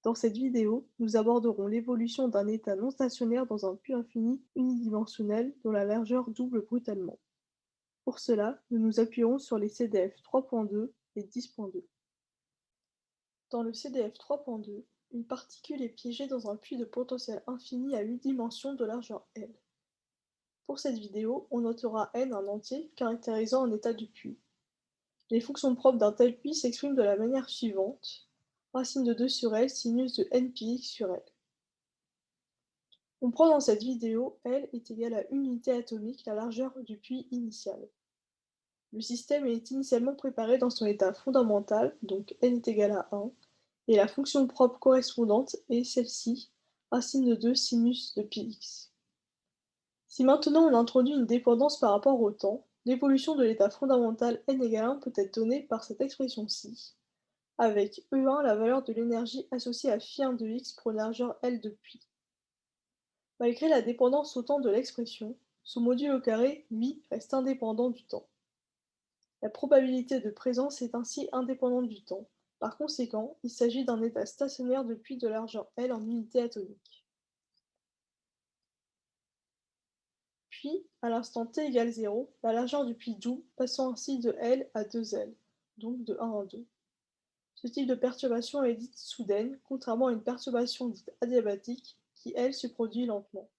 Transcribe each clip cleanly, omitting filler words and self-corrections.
Dans cette vidéo, nous aborderons l'évolution d'un état non stationnaire dans un puits infini unidimensionnel dont la largeur double brutalement. Pour cela, nous nous appuierons sur les CDF 3.2 et 10.2. Dans le CDF 3.2, une particule est piégée dans un puits de potentiel infini à 8 dimensions de largeur L. Pour cette vidéo, on notera n un entier caractérisant un état du puits. Les fonctions propres d'un tel puits s'expriment de la manière suivante: racine de 2 sur L sinus de n pi x sur L. On prend dans cette vidéo L est égal à une unité atomique la largeur du puits initial. Le système est initialement préparé dans son état fondamental, donc n est égal à 1, et la fonction propre correspondante est celle-ci, racine de 2 sinus de pi x. Si maintenant on introduit une dépendance par rapport au temps, l'évolution de l'état fondamental n égale 1 peut être donnée par cette expression-ci, avec E1 la valeur de l'énergie associée à phi1 de x pour une largeur L de puits. Malgré la dépendance au temps de l'expression, son module au carré, lui, reste indépendant du temps. La probabilité de présence est ainsi indépendante du temps. Par conséquent, il s'agit d'un état stationnaire de puits de largeur L en unité atomique. Puis, à l'instant t égale 0, la largeur du puits double, passant ainsi de L à 2L, donc de 1 à 2. Ce type de perturbation est dite soudaine, contrairement à une perturbation dite adiabatique, qui, elle, se produit lentement.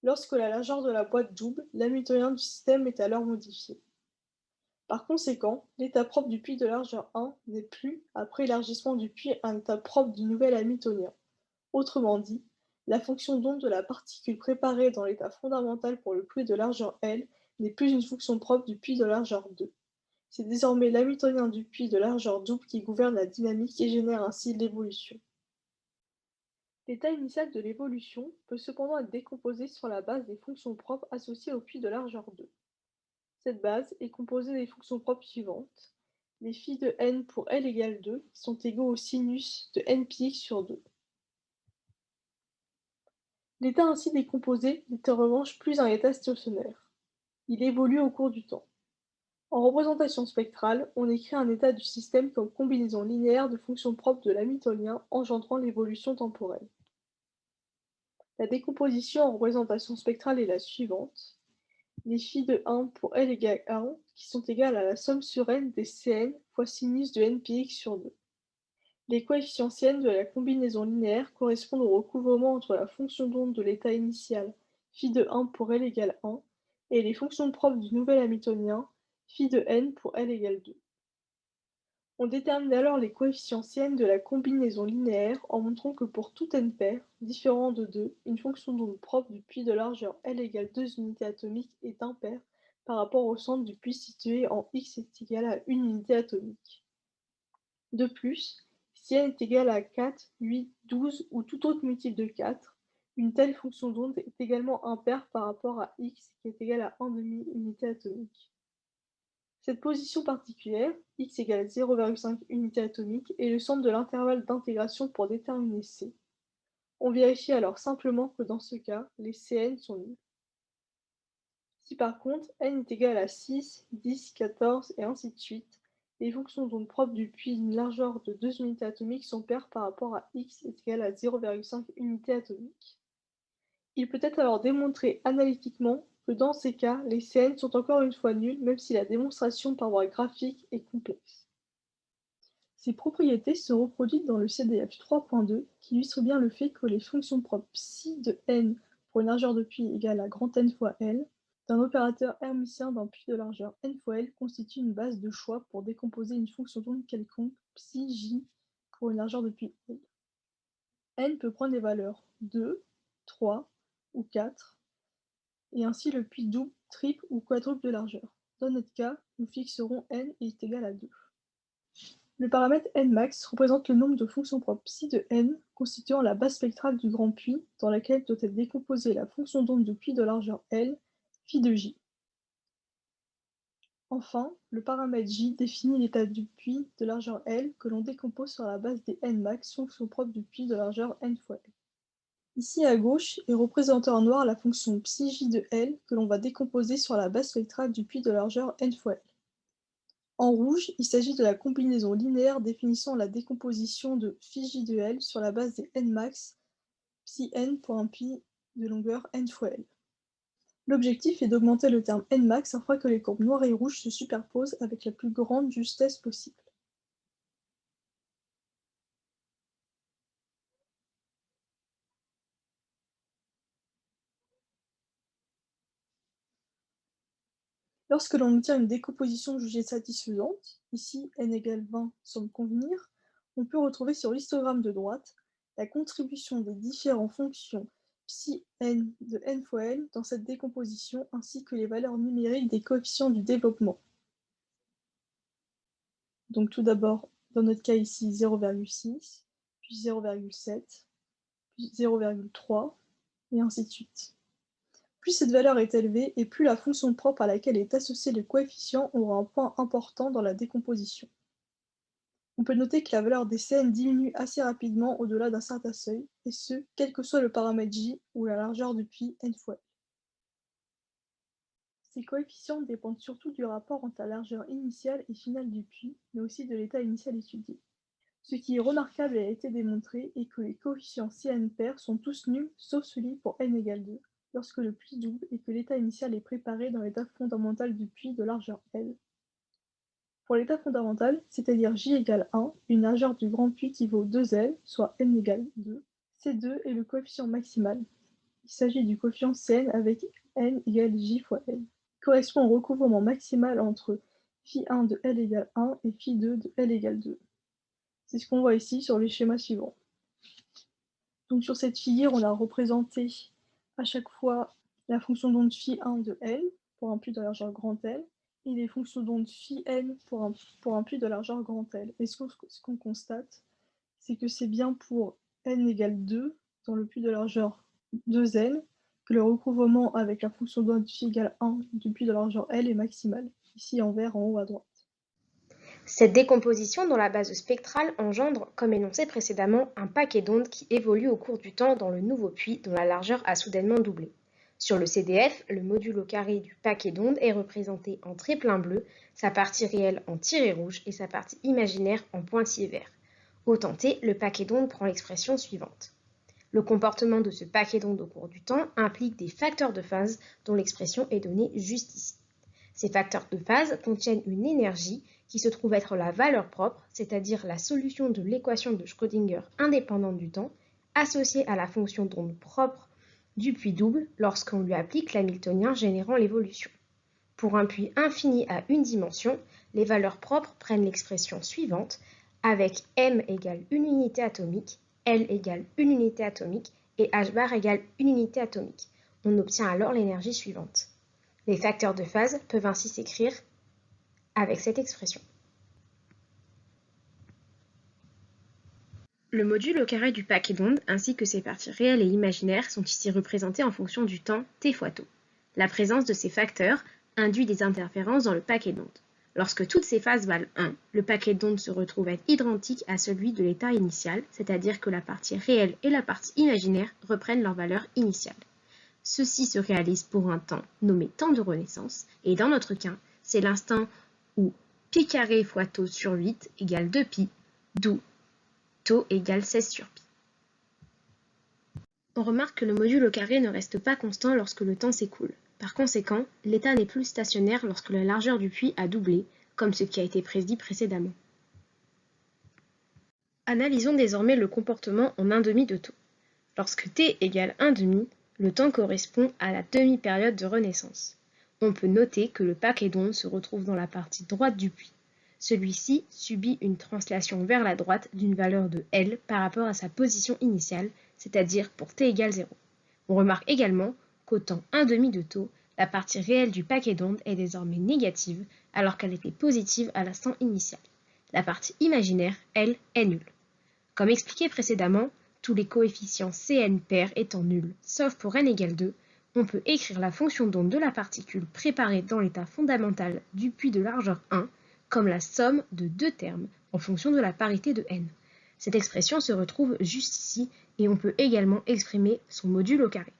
Lorsque la largeur de la boîte double, l'hamiltonien du système est alors modifié. Par conséquent, l'état propre du puits de largeur 1 n'est plus, après élargissement du puits, un état propre du nouvel hamiltonien. Autrement dit, la fonction d'onde de la particule préparée dans l'état fondamental pour le puits de largeur L n'est plus une fonction propre du puits de largeur 2. C'est désormais l'hamiltonien du puits de largeur double qui gouverne la dynamique et génère ainsi l'évolution. L'état initial de l'évolution peut cependant être décomposé sur la base des fonctions propres associées au puits de largeur 2. Cette base est composée des fonctions propres suivantes: les phi de n pour L égale 2, qui sont égaux au sinus de n pi x sur 2. L'état ainsi décomposé n'est en revanche plus un état stationnaire. Il évolue au cours du temps. En représentation spectrale, on écrit un état du système comme combinaison linéaire de fonctions propres de l'hamiltonien engendrant l'évolution temporelle. La décomposition en représentation spectrale est la suivante: les phi de 1 pour L égale 1, qui sont égales à la somme sur n des Cn fois sinus de n pi x sur 2. Les coefficients Cn de la combinaison linéaire correspondent au recouvrement entre la fonction d'onde de l'état initial, phi de 1 pour L égale 1, et les fonctions propres du nouvel hamiltonien, phi de n pour L égale 2. On détermine alors les coefficients Cn de la combinaison linéaire en montrant que pour tout n pair, différent de 2, une fonction d'onde propre du puits de largeur L égale 2 unités atomiques est impaire par rapport au centre du puits situé en x est égal à 1 unité atomique. De plus, si n est égal à 4, 8, 12 ou tout autre multiple de 4, une telle fonction d'onde est également impaire par rapport à x qui est égal à 1 demi unité atomique. Cette position particulière, x égale 0,5 unité atomique, est le centre de l'intervalle d'intégration pour déterminer c. On vérifie alors simplement que dans ce cas, les Cn sont nuls. Si par contre n est égal à 6, 10, 14 et ainsi de suite, les fonctions d'onde propres du puits d'une largeur de 2 unités atomiques sont paires par rapport à x est égal à 0,5 unités atomiques. Il peut être alors démontré analytiquement que dans ces cas, les Cn sont encore une fois nuls, même si la démonstration par voie graphique est complexe. Ces propriétés sont reproduites dans le CDF 3.2, qui illustre bien le fait que les fonctions propres psi de n pour une largeur de puits égale à grand N fois L d'un opérateur hermitien d'un puits de largeur n fois L constitue une base de choix pour décomposer une fonction d'onde quelconque psi j pour une largeur de puits L. N peut prendre des valeurs 2, 3 ou 4, et ainsi le puits double, triple ou quadruple de largeur. Dans notre cas, nous fixerons n est égal à 2. Le paramètre nmax représente le nombre de fonctions propres psi de n constituant la base spectrale du grand puits dans laquelle doit être décomposée la fonction d'onde du puits de largeur L, phi de j. Enfin, le paramètre j définit l'état du puits de largeur L que l'on décompose sur la base des nmax, fonctions propres du puits de largeur n fois L. Ici à gauche est représentée en noir la fonction ψj de L que l'on va décomposer sur la base spectrale du puits de largeur n fois L. En rouge, il s'agit de la combinaison linéaire définissant la décomposition de φj de L sur la base des nmax psi n pour un pi de longueur n fois L. L'objectif est d'augmenter le terme nmax afin que les courbes noires et rouges se superposent avec la plus grande justesse possible. Lorsque l'on obtient une décomposition jugée satisfaisante, ici n égale 20 semble convenir, on peut retrouver sur l'histogramme de droite la contribution des différentes fonctions psi n de n fois n dans cette décomposition ainsi que les valeurs numériques des coefficients du développement. Donc tout d'abord, dans notre cas ici, 0,6, puis 0,7, puis 0,3, et ainsi de suite. Plus cette valeur est élevée, et plus la fonction propre à laquelle est associé le coefficient aura un point important dans la décomposition. On peut noter que la valeur des Cn diminue assez rapidement au-delà d'un certain seuil, et ce, quel que soit le paramètre j ou la largeur du puits n fois L. Ces coefficients dépendent surtout du rapport entre la largeur initiale et finale du puits, mais aussi de l'état initial étudié. Ce qui est remarquable et a été démontré est que les coefficients Cn pairs sont tous nuls sauf celui pour n égale 2, lorsque le puits double et que l'état initial est préparé dans l'état fondamental du puits de largeur L. Pour l'état fondamental, c'est-à-dire j égale 1, une largeur du grand puits qui vaut 2L, soit n égale 2, C2 est le coefficient maximal. Il s'agit du coefficient Cn avec n égale j fois L. Il correspond au recouvrement maximal entre φ1 de L égale 1 et φ2 de L égale 2. C'est ce qu'on voit ici sur les schémas suivants. Donc sur cette figure, on a représenté à chaque fois la fonction d'onde φ1 de L pour un puits de largeur grand L et les fonctions d'onde φn pour un puits de largeur grand L. Et ce qu'on constate, c'est que c'est bien pour n égale 2 dans le puits de largeur 2L que le recouvrement avec la fonction d'onde φ égale 1 du puits de largeur L est maximal, ici en vert en haut à droite. Cette décomposition dans la base spectrale engendre, comme énoncé précédemment, un paquet d'ondes qui évolue au cours du temps dans le nouveau puits dont la largeur a soudainement doublé. Sur le CDF, le modulo carré du paquet d'ondes est représenté en triplin bleu, sa partie réelle en tiret rouge et sa partie imaginaire en pointillé vert. Au tenté, le paquet d'ondes prend l'expression suivante. Le comportement de ce paquet d'ondes au cours du temps implique des facteurs de phase dont l'expression est donnée juste ici. Ces facteurs de phase contiennent une énergie qui se trouve être la valeur propre, c'est-à-dire la solution de l'équation de Schrödinger indépendante du temps, associée à la fonction d'onde propre du puits double lorsqu'on lui applique l'hamiltonien générant l'évolution. Pour un puits infini à une dimension, les valeurs propres prennent l'expression suivante avec m égale une unité atomique, L égale une unité atomique et h bar égale une unité atomique. On obtient alors l'énergie suivante. Les facteurs de phase peuvent ainsi s'écrire avec cette expression. Le module au carré du paquet d'ondes ainsi que ses parties réelles et imaginaires sont ici représentés en fonction du temps t fois tau. La présence de ces facteurs induit des interférences dans le paquet d'ondes. Lorsque toutes ces phases valent 1, le paquet d'ondes se retrouve être identique à celui de l'état initial, c'est-à-dire que la partie réelle et la partie imaginaire reprennent leur valeur initiale. Ceci se réalise pour un temps nommé temps de renaissance, et dans notre cas, c'est l'instant où pi carré fois tau sur 8 égale 2pi, d'où tau égale 16 sur pi. On remarque que le module au carré ne reste pas constant lorsque le temps s'écoule. Par conséquent, l'état n'est plus stationnaire lorsque la largeur du puits a doublé, comme ce qui a été prédit précédemment. Analysons désormais le comportement en 1/2 de tau. Lorsque t égale 1/2, le temps correspond à la demi-période de renaissance. On peut noter que le paquet d'ondes se retrouve dans la partie droite du puits. Celui-ci subit une translation vers la droite d'une valeur de L par rapport à sa position initiale, c'est-à-dire pour t égale 0. On remarque également qu'au temps 1/2 de tau, la partie réelle du paquet d'ondes est désormais négative alors qu'elle était positive à l'instant initial. La partie imaginaire, elle, est nulle. Comme expliqué précédemment, tous les coefficients Cn pairs étant nuls, sauf pour n égale 2, on peut écrire la fonction d'onde de la particule préparée dans l'état fondamental du puits de largeur 1 comme la somme de deux termes en fonction de la parité de n. Cette expression se retrouve juste ici et on peut également exprimer son module au carré.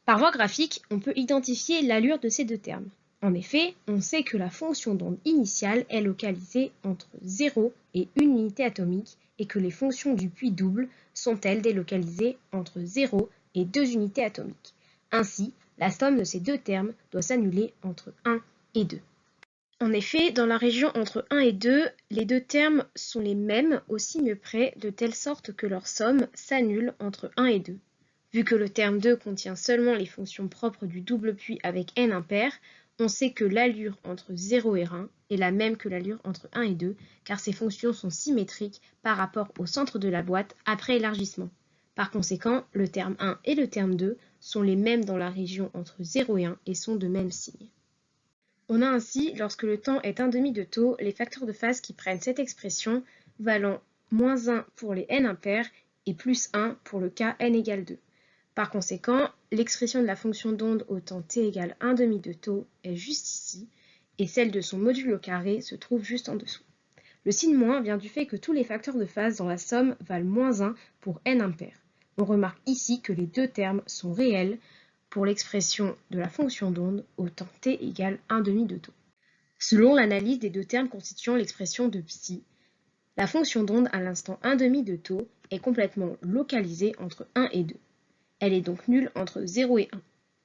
Par voie graphique, on peut identifier l'allure de ces deux termes. En effet, on sait que la fonction d'onde initiale est localisée entre 0 et 1 unité atomique et que les fonctions du puits double sont elles délocalisées entre 0 et 2 unités atomiques. Ainsi, la somme de ces deux termes doit s'annuler entre 1 et 2. En effet, dans la région entre 1 et 2, les deux termes sont les mêmes au signe près, de telle sorte que leur somme s'annule entre 1 et 2. Vu que le terme 2 contient seulement les fonctions propres du double puits avec n impair, on sait que l'allure entre 0 et 1 est la même que l'allure entre 1 et 2, car ces fonctions sont symétriques par rapport au centre de la boîte après élargissement. Par conséquent, le terme 1 et le terme 2 sont les mêmes dans la région entre 0 et 1 et sont de même signe. On a ainsi, lorsque le temps est un demi de taux, les facteurs de phase qui prennent cette expression valant moins 1 pour les n impairs et plus 1 pour le cas n égale 2. Par conséquent, l'expression de la fonction d'onde au temps t égale 1 demi de taux est juste ici, et celle de son module au carré se trouve juste en dessous. Le signe moins vient du fait que tous les facteurs de phase dans la somme valent moins 1 pour n impairs. On remarque ici que les deux termes sont réels pour l'expression de la fonction d'onde au temps t égale 1 demi de taux. Selon l'analyse des deux termes constituant l'expression de psi, la fonction d'onde à l'instant 1 demi de taux est complètement localisée entre 1 et 2. Elle est donc nulle entre 0 et 1.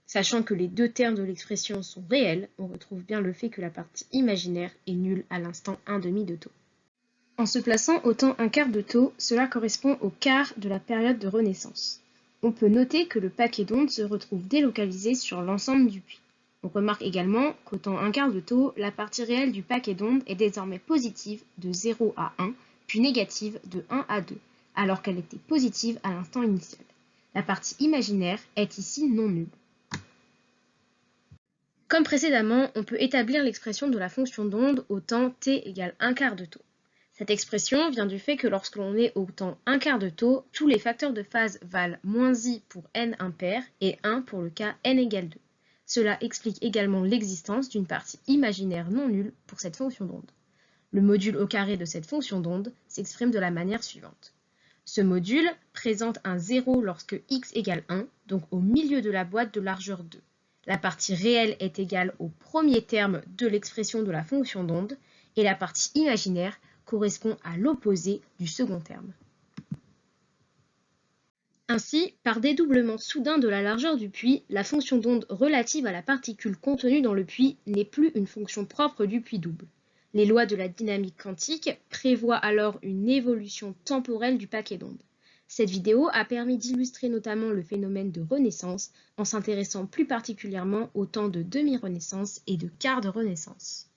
Sachant que les deux termes de l'expression sont réels, on retrouve bien le fait que la partie imaginaire est nulle à l'instant 1 demi de taux. En se plaçant au temps 1 quart de taux, cela correspond au quart de la période de renaissance. On peut noter que le paquet d'ondes se retrouve délocalisé sur l'ensemble du puits. On remarque également qu'au temps 1 quart de taux, la partie réelle du paquet d'ondes est désormais positive de 0 à 1, puis négative de 1 à 2, alors qu'elle était positive à l'instant initial. La partie imaginaire est ici non nulle. Comme précédemment, on peut établir l'expression de la fonction d'onde au temps t égale 1 quart de taux. Cette expression vient du fait que lorsque l'on est au temps 1 quart de taux, tous les facteurs de phase valent -i pour n impair et 1 pour le cas n égale 2. Cela explique également l'existence d'une partie imaginaire non nulle pour cette fonction d'onde. Le module au carré de cette fonction d'onde s'exprime de la manière suivante. Ce module présente un 0 lorsque x égale 1, donc au milieu de la boîte de largeur 2. La partie réelle est égale au premier terme de l'expression de la fonction d'onde et la partie imaginaire correspond à l'opposé du second terme. Ainsi, par dédoublement soudain de la largeur du puits, la fonction d'onde relative à la particule contenue dans le puits n'est plus une fonction propre du puits double. Les lois de la dynamique quantique prévoient alors une évolution temporelle du paquet d'ondes. Cette vidéo a permis d'illustrer notamment le phénomène de renaissance en s'intéressant plus particulièrement au temps de demi-renaissance et de quart de renaissance.